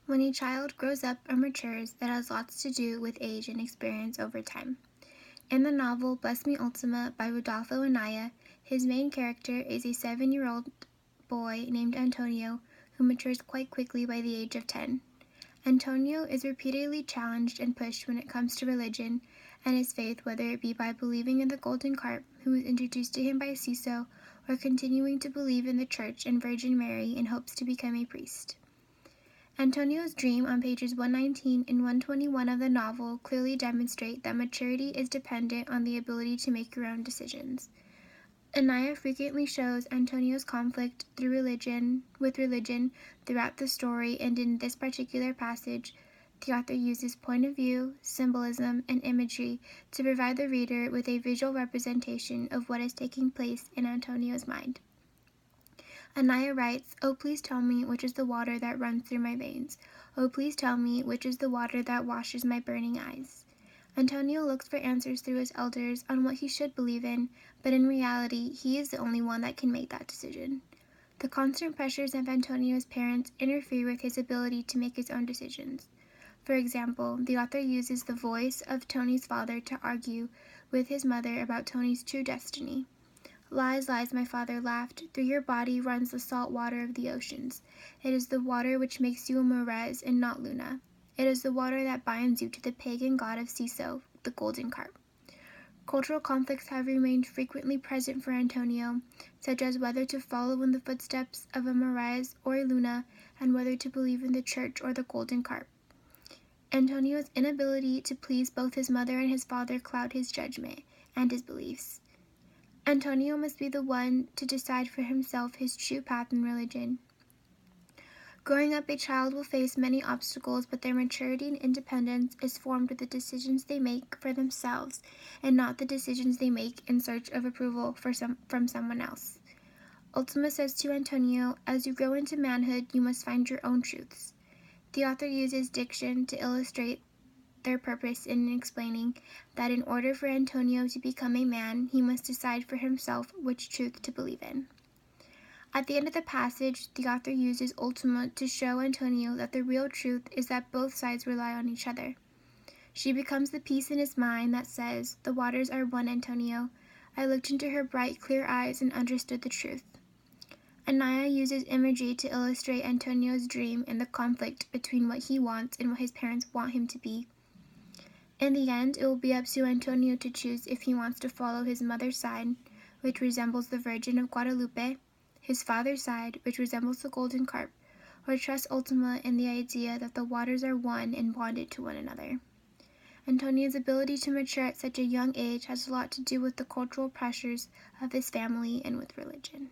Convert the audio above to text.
When a child grows up or matures, it has lots to do with age and experience over time. In the novel Bless Me Ultima by Rodolfo Anaya, his main character is a 7-year-old boy named Antonio who matures quite quickly by the age of 10. Antonio is repeatedly challenged and pushed when it comes to religion and his faith, whether it be by believing in the golden carp, who was introduced to him by Ciso, or continuing to believe in the Church and Virgin Mary in hopes to become a priest. Antonio's dream on pages 119 and 121 of the novel clearly demonstrate that maturity is dependent on the ability to make your own decisions. Anaya frequently shows Antonio's conflict with religion throughout the story, and in this particular passage, the author uses point of view, symbolism, and imagery to provide the reader with a visual representation of what is taking place in Antonio's mind. Anaya writes, "Oh, please tell me which is the water that runs through my veins. Oh, please tell me which is the water that washes my burning eyes." Antonio looks for answers through his elders on what he should believe in, but in reality, he is the only one that can make that decision. The constant pressures of Antonio's parents interfere with his ability to make his own decisions. For example, the author uses the voice of Tony's father to argue with his mother about Tony's true destiny. "Lies, lies," my father laughed. "Through your body runs the salt water of the oceans. It is the water which makes you a Morez and not Luna. It is the water that binds you to the pagan god of Ciso, the golden carp." Cultural conflicts have remained frequently present for Antonio, such as whether to follow in the footsteps of a Morez or a Luna, and whether to believe in the church or the golden carp. Antonio's inability to please both his mother and his father cloud his judgment and his beliefs. Antonio must be the one to decide for himself his true path in religion. Growing up, a child will face many obstacles, but their maturity and independence is formed with the decisions they make for themselves and not the decisions they make in search of approval from someone else. Ultima says to Antonio, "As you grow into manhood, you must find your own truths." The author uses diction to illustrate their purpose in explaining that in order for Antonio to become a man, he must decide for himself which truth to believe in. At the end of the passage, the author uses Ultima to show Antonio that the real truth is that both sides rely on each other. She becomes the piece in his mind that says, "The waters are one, Antonio." I looked into her bright, clear eyes and understood the truth. Anaya uses imagery to illustrate Antonio's dream and the conflict between what he wants and what his parents want him to be. In the end, it will be up to Antonio to choose if he wants to follow his mother's side, which resembles the Virgin of Guadalupe, his father's side, which resembles the golden carp, or trust Ultima in the idea that the waters are one and bonded to one another. Antonio's ability to mature at such a young age has a lot to do with the cultural pressures of his family and with religion.